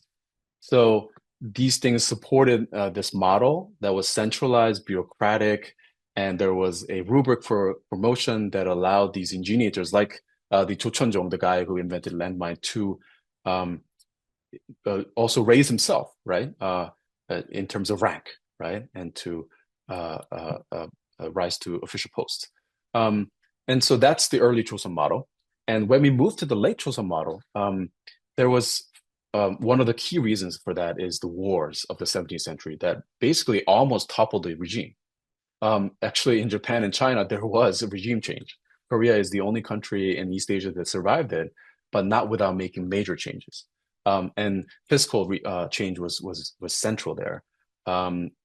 S2: So these things supported this model that was centralized, bureaucratic, and there was a rubric for promotion that allowed these ingeniators, like the Chosŏn, the guy who invented landmine, to um, also raise himself, right, in terms of rank, right, and to uh, uh, uh, rise to official posts. Um, and so that's the early Chosun model. And when we moved to the late Chosun model, there was one of the key reasons for that is the wars of the 17th century that basically almost toppled the regime. Actually, in Japan and China, there was a regime change. Korea is the only country in East Asia that survived it, but not without making major changes. And fiscal change was central there.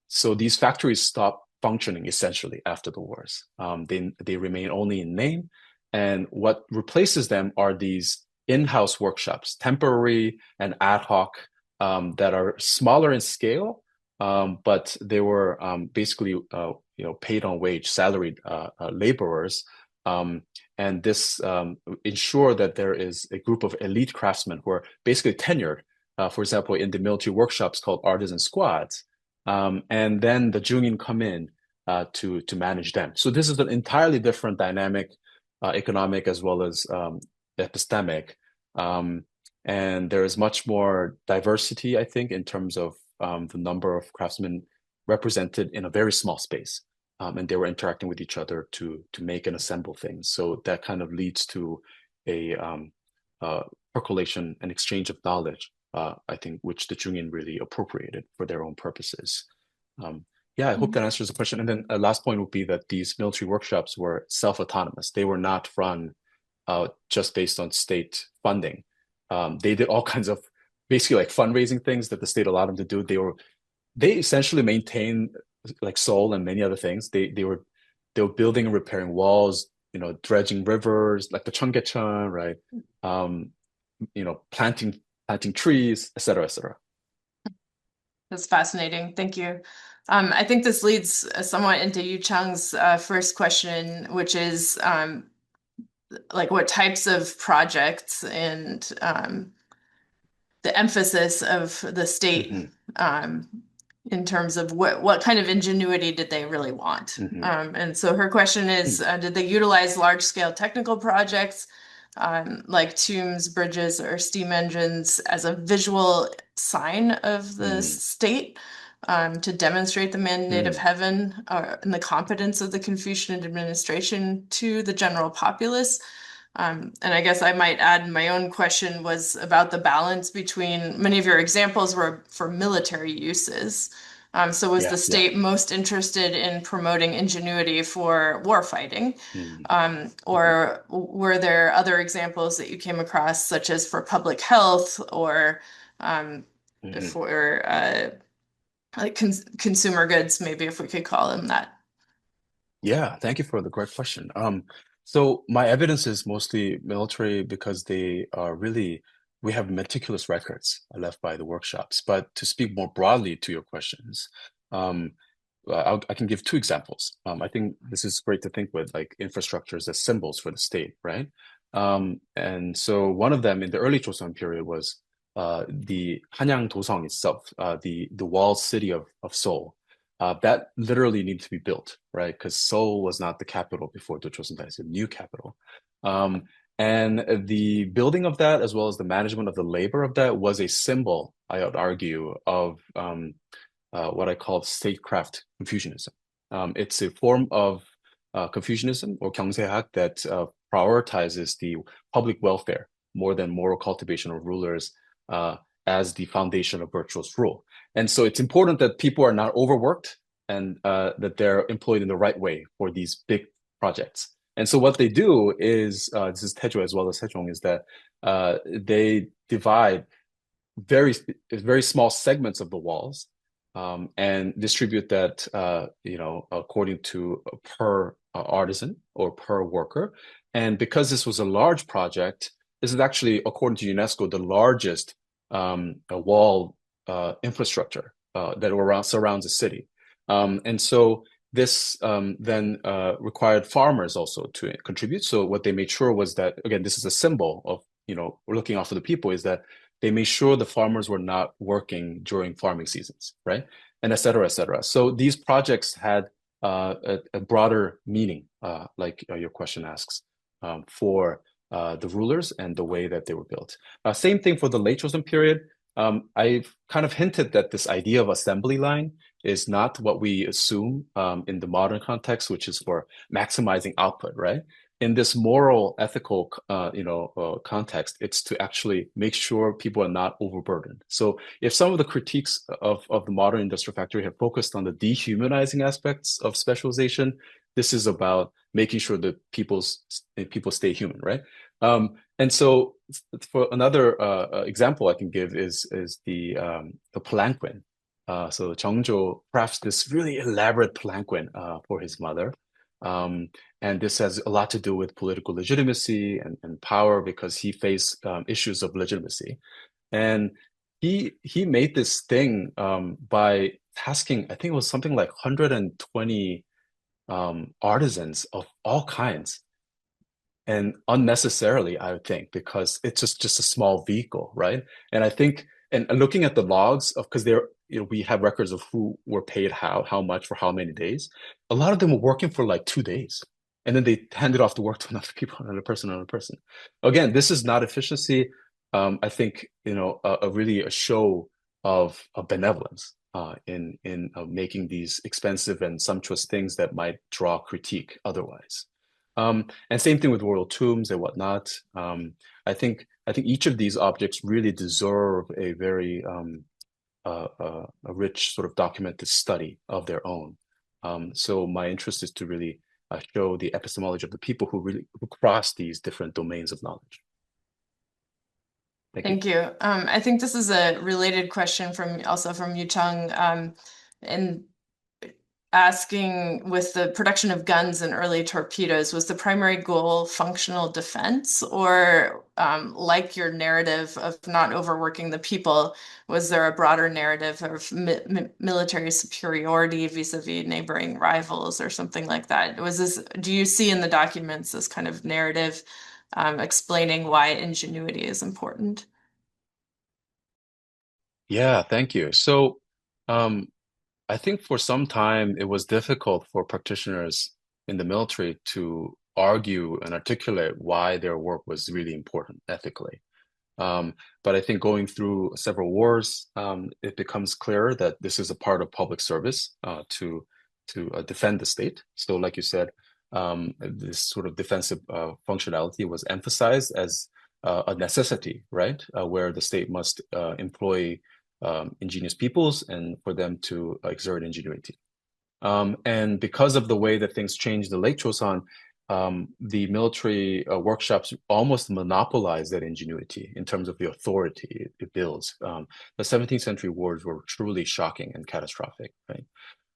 S2: So these factories stopped functioning essentially after the wars. They remain only in name, and what replaces them are these in-house workshops, temporary and ad hoc, that are smaller in scale, but they were basically paid on wage, salaried laborers, and this ensure that there is a group of elite craftsmen who are basically tenured. For example, in the military workshops called artisan squads, and then the jungin come in to manage them. So this is an entirely different dynamic, economic as well as epistemic. Um, and there is much more diversity, I think, in terms of the number of craftsmen represented in a very small space. And they were interacting with each other to make and assemble things. So that kind of leads to a uh, percolation and exchange of knowledge, I think, which the Jungian really appropriated for their own purposes. Um, yeah, I hope that answers the question. And then a last point would be that these military workshops were self-autonomous. They were not run just based on state funding. They did all kinds of basically like fundraising things that the state allowed them to do. They were they essentially maintain like Seoul and many other things. They were building and repairing walls, dredging rivers like the Cheonggyecheon, right? Um, planting trees, et cetera, et cetera.
S1: That's fascinating. Thank you. I think this leads somewhat into Yu Chang's first question, which is like what types of projects and the emphasis of the state
S2: Hmm.
S1: um, in terms of what kind of ingenuity did they really want?
S2: Hmm.
S1: And so her question is, did they utilize large-scale technical projects like tombs, bridges, or steam engines as a visual sign of the
S2: Hmm.
S1: state to demonstrate the mandate of
S2: Hmm.
S1: heaven and the competence of the Confucian administration to the general populace? And I guess I might add my own question was about the balance between many of your examples were for military uses. So was
S2: Yeah,
S1: the
S2: yeah.
S1: state most interested in promoting ingenuity for warfighting?
S2: Hmm. Hmm.
S1: Or were there other examples that you came across, such as for public health or um,
S2: Hmm.
S1: for like consumer goods, maybe if we could call them that?
S2: Yeah, thank you for the great question. So my evidence is mostly military because they are really, we have meticulous records left by the workshops. But to speak more broadly to your questions, um, I can give two examples. I think this is great to think with like infrastructures as symbols for the state, right? And so one of them in the early Joseon period was the Hanyang Dosong itself, the walled city of Seoul. That literally needed to be built, right? Because Seoul was not the capital before the Joseon Dynasty, a new capital. Um, and the building of that, as well as the management of the labor of that, was a symbol, I would argue, of what I call statecraft Confucianism. It's a form of Confucianism or 경제학 that prioritizes the public welfare more than moral cultivation of rulers uh, as the foundation of virtuous rule. And so it's important that people are not overworked and that they're employed in the right way for these big projects. And so what they do is, this is Tejo as well as Sejong, is that they divide very very small segments of the walls and distribute that according to per artisan or per worker. And because this was a large project, this is actually, according to UNESCO, the largest wall infrastructure that surrounds a city. And so this then required farmers also to contribute. So what they made sure was that, again, this is a symbol of, we're looking out for the people, is that they made sure the farmers were not working during farming seasons, right? And et cetera, et cetera. So these projects had a broader meaning, like your question asks, for the rulers and the way that they were built. Same thing for the late Joseon period. I've kind of hinted that this idea of assembly line is not what we assume in the modern context, which is for maximizing output, right? In this moral, ethical, context, it's to actually make sure people are not overburdened. So if some of the critiques of the modern industrial factory have focused on the dehumanizing aspects of specialization, this is about making sure that people stay human, right? And so for another example I can give is the palanquin. So Jeongjo crafts this really elaborate palanquin for his mother. Um, and this has a lot to do with political legitimacy and power because he faced issues of legitimacy. And he made this thing by tasking, I think it was something like 120 artisans of all kinds, and unnecessarily, I would think, because it's just a small vehicle, right? And I think, and looking at the logs of, because there, we have records of who were paid how much for how many days. A lot of them were working for like 2 days, and then they handed off the work to another people, another person, another person. Again, this is not efficiency. I think a really a show of benevolence in making these expensive and sumptuous things that might draw critique otherwise. And same thing with royal tombs and whatnot. I think each of these objects really deserve a very a rich sort of documented study of their own. So my interest is to really show the epistemology of the people who really who cross these different domains of knowledge. Thank you.
S1: Thank you. I think this is a related question from also from Yu Chung, and asking with the production of guns and early torpedoes, was the primary goal functional defense, or like your narrative of not overworking the people, was there a broader narrative of military superiority vis-a-vis neighboring rivals or something like that? Was this, do you see in the documents this kind of narrative explaining why ingenuity is important?
S2: Yeah, thank you. So, um, I think for some time it was difficult for practitioners in the military to argue and articulate why their work was really important ethically. Um, but I think going through several wars, it becomes clearer that this is a part of public service to defend the state. So, like you said, this sort of defensive functionality was emphasized as a necessity, right? Where the state must employ ingenious peoples and for them to exert ingenuity. And because of the way that things changed in the late Joseon, the military workshops almost monopolized that ingenuity in terms of the authority it builds. The 17th century wars were truly shocking and catastrophic, right?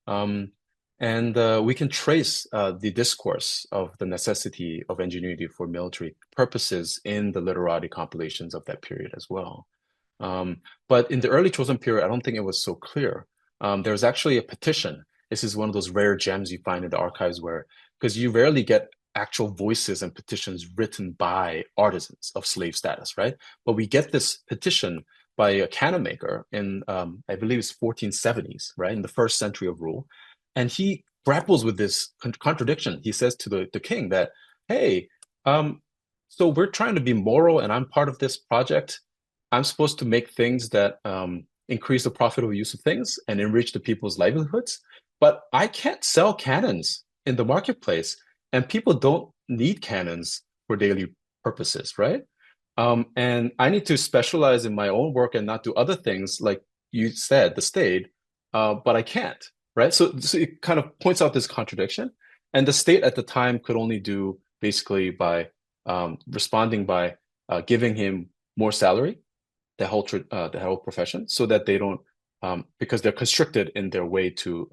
S2: Um, and we can trace the discourse of the necessity of ingenuity for military purposes in the literati compilations of that period as well. But in the early Joseon period, I don't think it was so clear. There was actually a petition. This is one of those rare gems you find in the archives where, because you rarely get actual voices and petitions written by artisans of slave status, right? But we get this petition by a cannon maker in, I believe it's 1470s, right, in the first century of rule. And he grapples with this contradiction. He says to the king that, hey, so we're trying to be moral and I'm part of this project. I'm supposed to make things that increase the profitable use of things and enrich the people's livelihoods, but I can't sell cannons in the marketplace, and people don't need cannons for daily purposes, right? And I need to specialize in my own work and not do other things, like you said, the state, but I can't, right? So it kind of points out this contradiction, and the state at the time could only do basically by responding by giving him more salary, the whole profession, so that they don't because they're constricted in their way to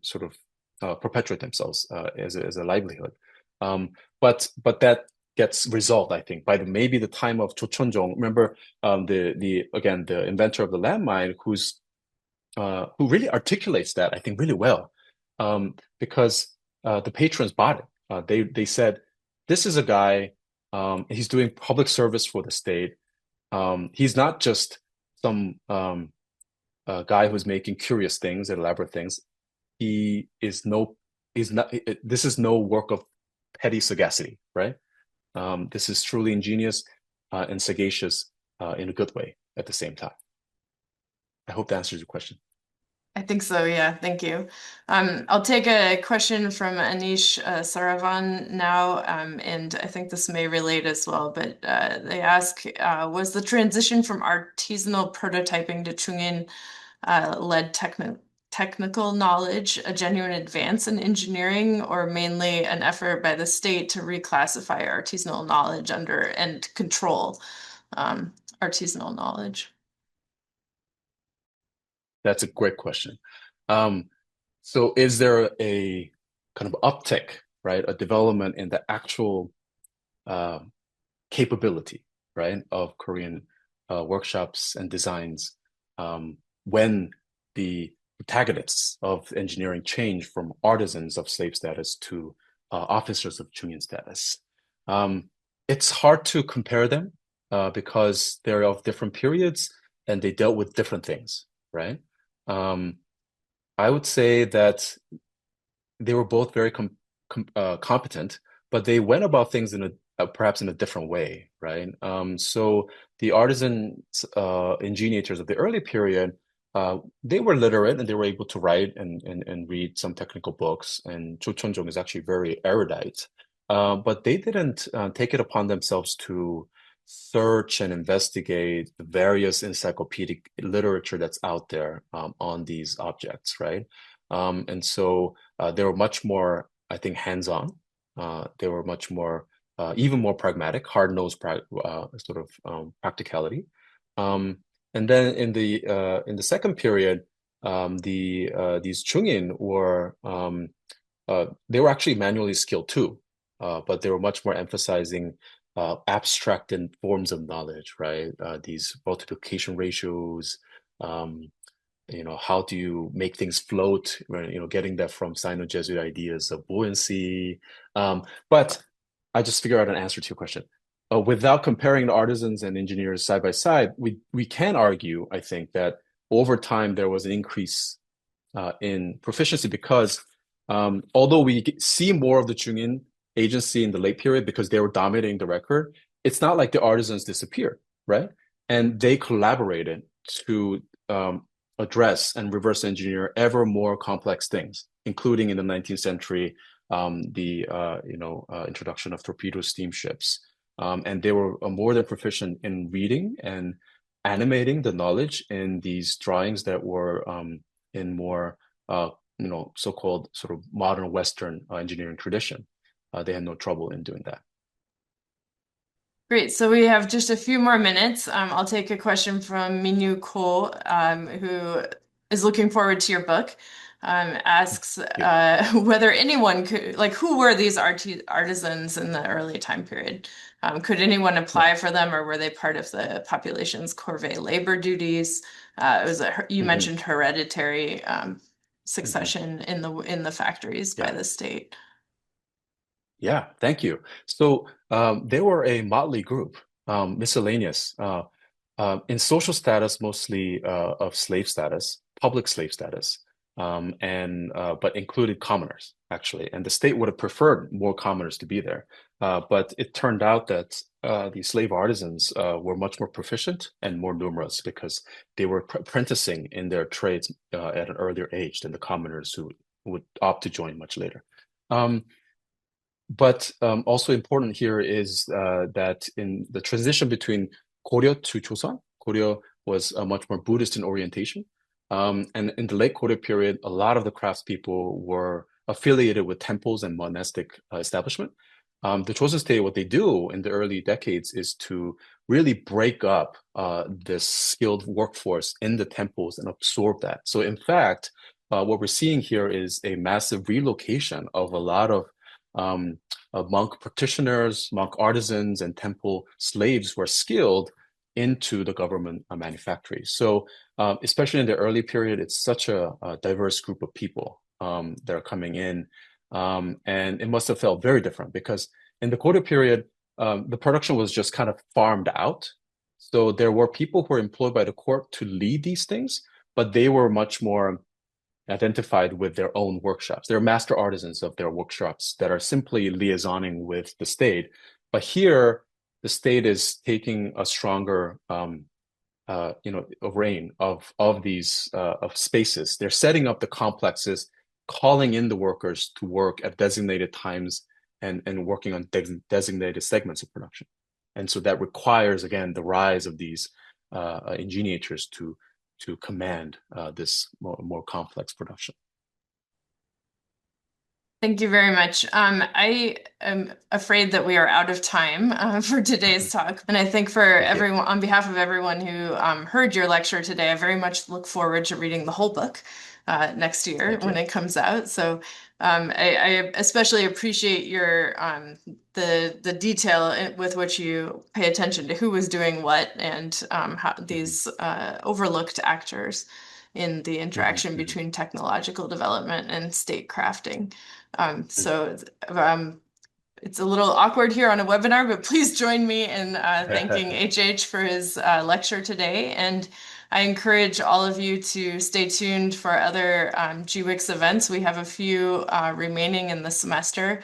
S2: sort of perpetuate themselves as a livelihood. But that gets resolved, I think, by maybe the time of Chosŏn. Remember, the again the inventor of the landmine, who really articulates that, I think, really well, because the patrons bought it. They said, this is a guy. He's doing public service for the state. He's not just some guy who's making curious things and elaborate things. He is no, he's not. This is no work of petty sagacity, right? This is truly ingenious and sagacious in a good way at the same time. I hope that answers your question.
S1: I think so, yeah. Thank you. I'll take a question from Anish Saravan now, and I think this may relate as well, but they ask, was the transition from artisanal prototyping to chungin led technical knowledge a genuine advance in engineering, or mainly an effort by the state to reclassify artisanal knowledge under and control artisanal knowledge?
S2: That's a great question. Um, so is there a kind of uptick, right? A development in the actual uh, capability, right, of Korean workshops and designs when the protagonists of engineering change from artisans of slave status to officers of chungin status. Um, it's hard to compare them because they're of different periods and they dealt with different things, right? Um, I would say that they were both very competent, but they went about things in a perhaps in a different way, right? So the artisan ingeniators of the early period, they were literate and they were able to write and read some technical books. And Cho Chon-jong is actually very erudite, but they didn't take it upon themselves to search and investigate the various encyclopedic literature that's out there on these objects, right? And so they were much more, I think, hands-on. They were much more even more pragmatic, hard-nosed sort of practicality. Um, and then in the second period, these chungin were they were actually manually skilled too, but they were much more emphasizing abstracted forms of knowledge, right? These multiplication ratios, um, how do you make things float, right? Getting that from Sino-Jesuit ideas of buoyancy. But I just figured out an answer to your question. Without comparing the artisans and engineers side by side, we can argue, I think, that over time there was an increase in proficiency because although we see more of the Chungin agency in the late period because they were dominating the record, it's not like the artisans disappeared, right? And they collaborated to address and reverse engineer ever more complex things, including in the 19th century, the introduction of torpedo steamships. And they were more than proficient in reading and animating the knowledge in these drawings that were in more so-called sort of modern Western engineering tradition. They had no trouble in doing that.
S1: Great. So we have just a few more minutes. I'll take a question from Minyu Ko, who is looking forward to your book. Asks
S2: Yeah.
S1: whether anyone could, like, who were these artisans in the early time period? Could anyone
S2: Right.
S1: apply for them, or were they part of the population's corvée labor duties? You
S2: Hmm.
S1: mentioned hereditary
S2: Hmm.
S1: succession in the factories by
S2: Yeah.
S1: the state.
S2: Yeah. Thank you. So they were a motley group, miscellaneous, in social status, mostly of slave status, public slave status, and but included commoners actually. And the state would have preferred more commoners to be there, but it turned out that the slave artisans were much more proficient and more numerous because they were apprenticing in their trades at an earlier age than the commoners who would opt to join much later. Um, but also important here is that in the transition between Goryeo to Joseon, Goryeo was much more Buddhist in orientation. And in the late Goryeo period, a lot of the craftspeople were affiliated with temples and monastic establishment. The Joseon state, what they do in the early decades is to really break up this skilled workforce in the temples and absorb that. So in fact, what we're seeing here is a massive relocation of a lot um, monk practitioners, monk artisans, and temple slaves were skilled into the government manufactories. So, especially in the early period, it's such a diverse group of people that are coming in. And it must have felt very different because in the Korea period, the production was just kind of farmed out. So there were people who were employed by the court to lead these things, but they were much more identified with their own workshops. They're master artisans of their workshops that are simply liaisoning with the state. But here, the state is taking a stronger, a reign of these of spaces. They're setting up the complexes, calling in the workers to work at designated times and working on designated segments of production. And so that requires again the rise of these ingeniators to command this more complex production.
S1: Thank you very much. I am afraid that we are out of time for today's talk. And I think for
S2: Okay.
S1: everyone, on behalf of everyone who heard your lecture today, I very much look forward to reading the whole book next year
S2: Thank
S1: when
S2: you.
S1: it comes out. So I especially appreciate your the detail with which you pay attention to who was doing what and how
S2: Hmm.
S1: these overlooked actors in the
S2: Hmm.
S1: interaction
S2: Hmm.
S1: between technological development and state crafting. So it's a little awkward here on a webinar, but please join me in thanking HH for his lecture today. And I encourage all of you to stay tuned for other GWIX events. We have a few remaining in the semester.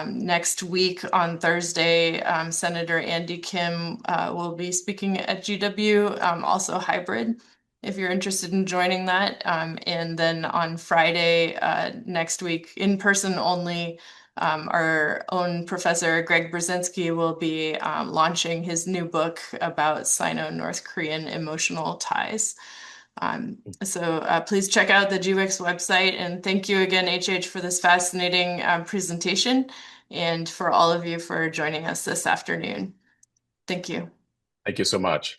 S1: Next week on Thursday, Senator Andy Kim will be speaking at GW, also hybrid, if you're interested in joining that. And then on Friday next week, in person only, our own Professor Greg Brzezinski will be launching his new book about Sino-North Korean emotional ties. So please check out the GWIX website, and thank you again, HH, for this fascinating presentation. and for all of you for joining us this afternoon. Thank you.
S2: Thank you so much.